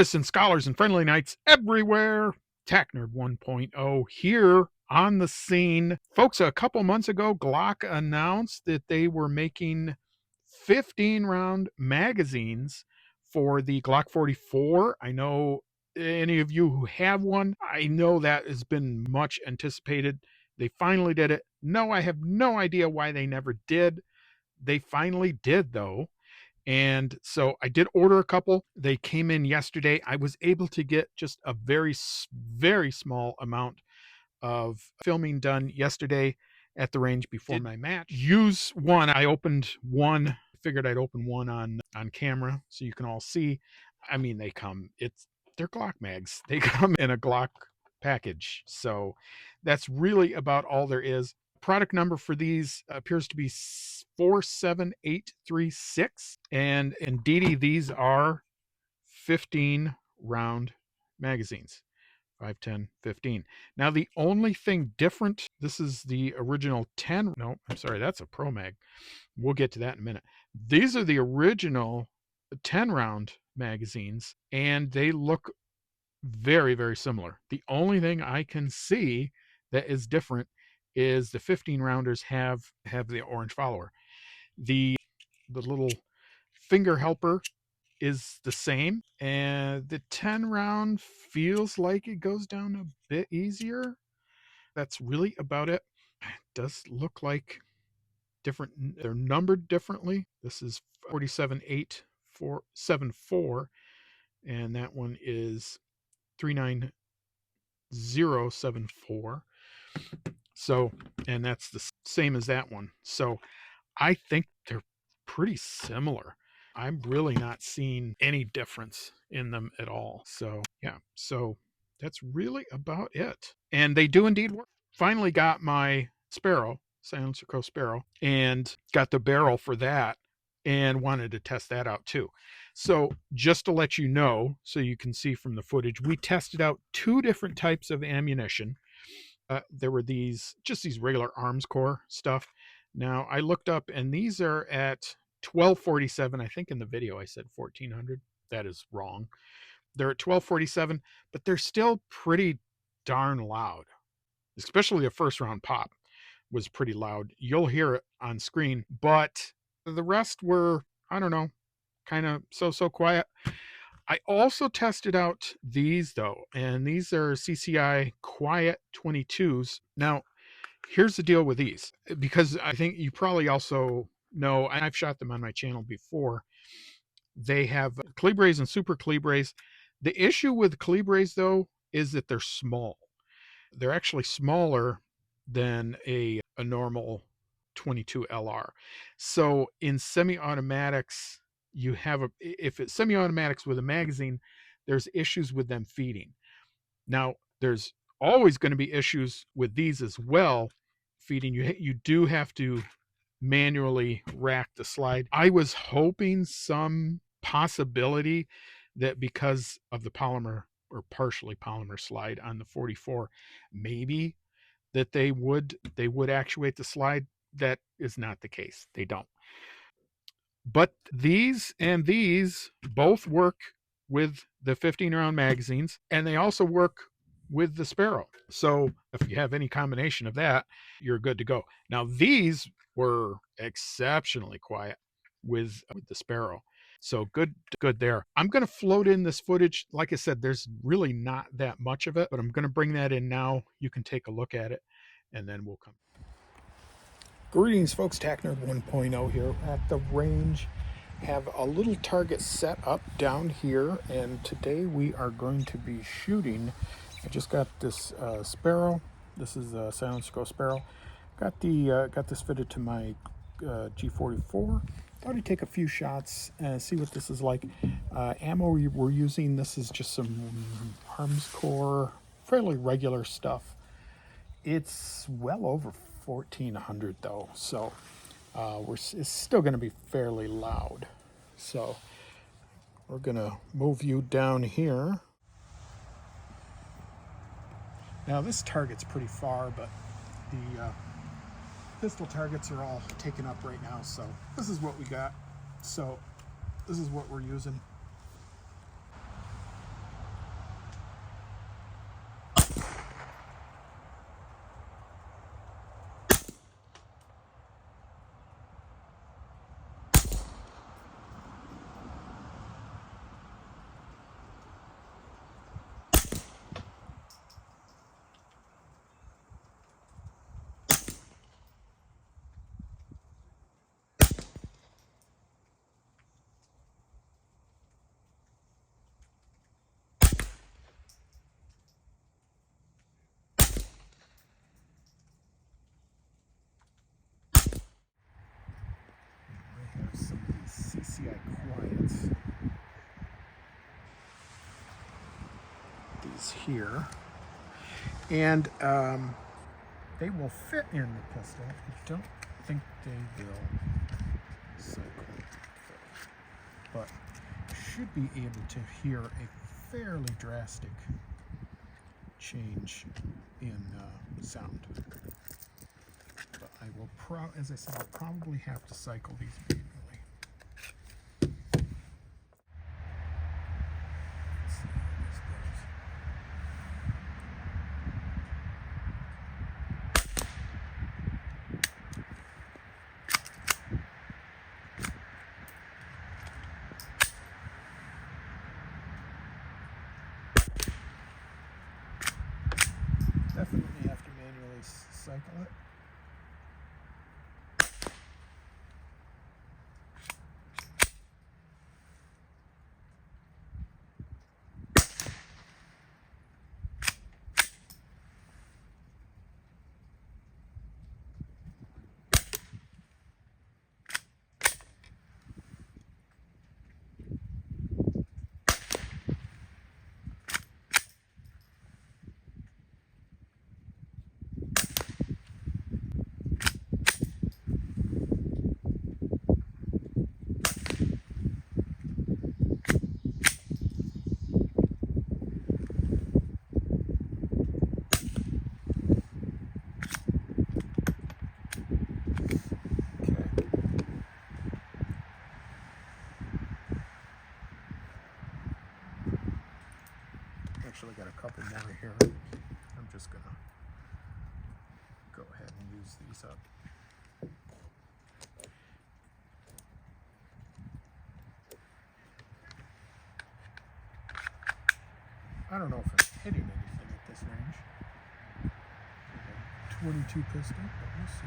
Artists and scholars and friendly knights everywhere. TechNerd 1.0 here on the scene. Folks, a couple months ago, Glock announced that they were making 15-round magazines for the Glock 44. I know any of you who have one, I know that has been much anticipated. They finally did it. No, I have no idea why they never did. They finally did, though. And so I did order a couple. They came in yesterday. I was able to get just a very, very small amount of filming done yesterday at the range before my match. Use one. I opened one. Figured I'd open one on camera so you can all see. I mean, they're Glock mags. They come in a Glock package. So that's really about all there is. Product number for these appears to be 47836. And indeed, these are 15 round magazines. 5, 10, 15. Now, the only thing different, this is the original 10. No, I'm sorry, that's a Pro Mag. We'll get to that in a minute. These are the original 10 round magazines, and they look very, very similar. The only thing I can see that is different is the 15 rounders have the orange follower. The little finger helper is the same, and the 10 round feels like it goes down a bit easier. That's really about it. It does look like different, they're numbered differently. This is 47874, and that one is 39074. So, and that's the same as that one. So I think they're pretty similar. I'm really not seeing any difference in them at all. So yeah, so that's really about it. And they do indeed work. Finally got my Sparrow, Silencer Co. Sparrow, and got the barrel for that and wanted to test that out too. So just to let you know, so you can see from the footage, we tested out 2 different types of ammunition. There were these regular arms core stuff. Now I looked up, and these are at 1247. I think in the video I said 1400. That is wrong. They're at 1247, but they're still pretty darn loud. Especially the first round pop was pretty loud. You'll hear it on screen, but the rest were, I don't know, kind of so quiet. I also tested out these though, and these are CCI Quiet 22s. Now, here's the deal with these, because I think you probably also know, and I've shot them on my channel before, they have Calibres and Super Calibres. The issue with Calibres though is that they're small. They're actually smaller than a normal 22 LR. So in semi-automatics, you have if it's semi-automatics with a magazine, there's issues with them feeding. Now, there's always going to be issues with these as well, feeding. You do have to manually rack the slide. I was hoping some possibility that because of the polymer or partially polymer slide on the 44, maybe that they would actuate the slide. That is not the case. They don't. But these and these both work with the 15 round magazines, and they also work with the Sparrow. So if you have any combination of that, you're good to go. Now, these were exceptionally quiet with the Sparrow. So good there. I'm going to float in this footage. Like I said, there's really not that much of it, but I'm going to bring that in now. You can take a look at it, and then we'll come. Greetings, folks. TechNerd 1.0 here at the range. Have a little target set up down here, and today we are going to be shooting. I just got this Sparrow. This is a Silencer Co. Sparrow. Got this fitted to my G44. Thought I'd take a few shots and see what this is like. Ammo we're using, this is just some arms core, fairly regular stuff. It's well over 1400 though, so it's still going to be fairly loud. So we're going to move you down here. Now this target's pretty far, but the pistol targets are all taken up right now, so this is what we got. So this is what we're using. here, and they will fit in the pistol. I don't think they will cycle, but should be able to hear a fairly drastic change in sound. But I will, as I said, I'll probably have to cycle these manually. Let's see how this goes. Definitely have to manually cycle it. Actually got a couple more here. I'm just gonna go ahead and use these up. I don't know if I'm hitting anything at this range. 22 pistol, but we'll see.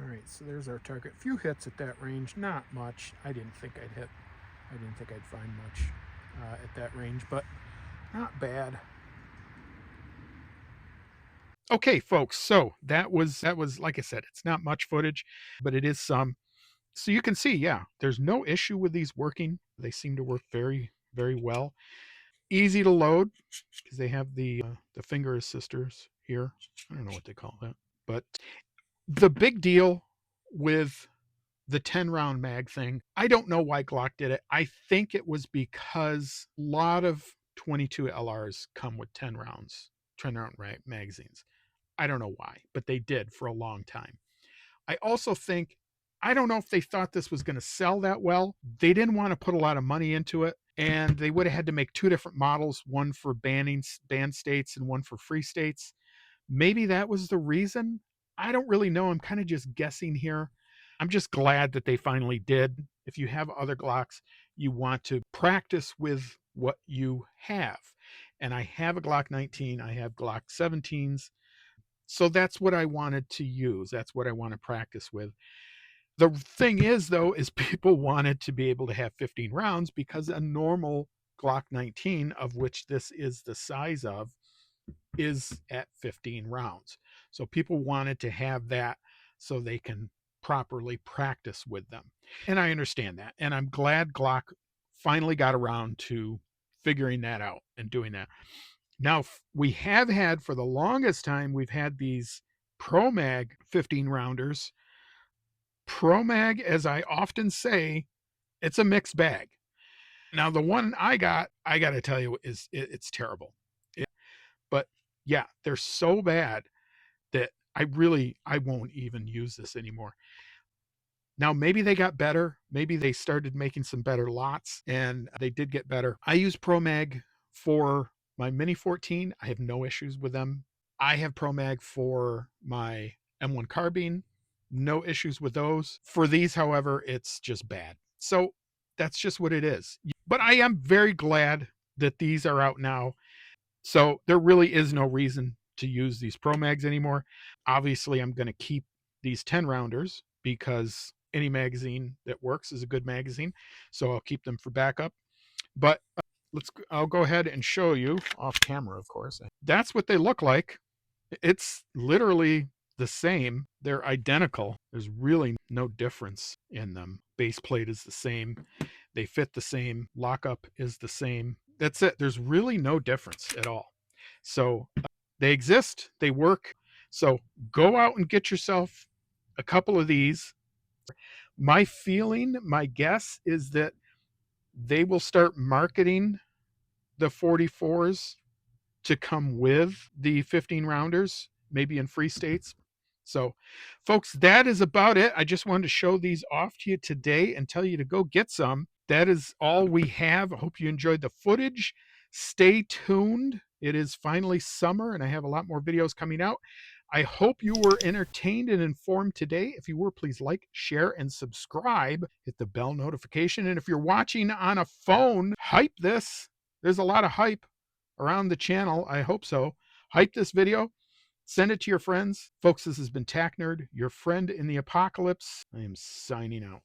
Alright, so there's our target. Few hits at that range, not much. I didn't think I'd hit. I didn't think I'd find much at that range, but not bad. Okay, folks, so that was like I said, it's not much footage, but it is some. So you can see, yeah, there's no issue with these working. They seem to work very, very well. Easy to load because they have the finger assisters here. I don't know what they call that, but the big deal with the 10 round mag thing, I don't know why Glock did it. I think it was because a lot of 22 LRs come with 10 rounds, 10 round magazines. I don't know why, but they did for a long time. I also think, I don't know if they thought this was going to sell that well. They didn't want to put a lot of money into it, and they would have had to make two different models, one for banned states and one for free states. Maybe that was the reason. I don't really know. I'm kind of just guessing here. I'm just glad that they finally did. If you have other Glocks, you want to practice with what you have. And I have a Glock 19, I have Glock 17s. So that's what I wanted to use. That's what I want to practice with. The thing is, though, is people wanted to be able to have 15 rounds because a normal Glock 19, of which this is the size of, is at 15 rounds. So people wanted to have that so they can properly practice with them. And I understand that. And I'm glad Glock finally got around to figuring that out and doing that. Now, we have had, for the longest time, we've had these Pro Mag 15 rounders. Pro Mag, as I often say, it's a mixed bag. Now, the one I got to tell you, it's terrible. But yeah, they're so bad that I won't even use this anymore. Now, maybe they got better. Maybe they started making some better lots and they did get better. I use Pro Mag for my Mini 14. I have no issues with them. I have Pro Mag for my M1 carbine. No issues with those. For these, however, it's just bad. So that's just what it is. But I am very glad that these are out now. So there really is no reason to use these Pro Mags anymore. Obviously, I'm going to keep these 10 rounders because any magazine that works is a good magazine. So I'll keep them for backup. But I'll go ahead and show you off camera, of course. That's what they look like. It's literally the same. They're identical. There's really no difference in them. Base plate is the same. They fit the same. Lockup is the same. That's it. There's really no difference at all. So they exist. They work. So go out and get yourself a couple of these. My feeling, my guess is that they will start marketing the 44s to come with the 15 rounders, maybe in free states. So, folks, that is about it. I just wanted to show these off to you today and tell you to go get some. That is all we have. I hope you enjoyed the footage. Stay tuned. It is finally summer, and I have a lot more videos coming out. I hope you were entertained and informed today. If you were, please like, share, and subscribe. Hit the bell notification. And if you're watching on a phone, hype this. There's a lot of hype around the channel. I hope so. Hype this video. Send it to your friends. Folks, this has been Tack Nerd, your friend in the apocalypse. I am signing out.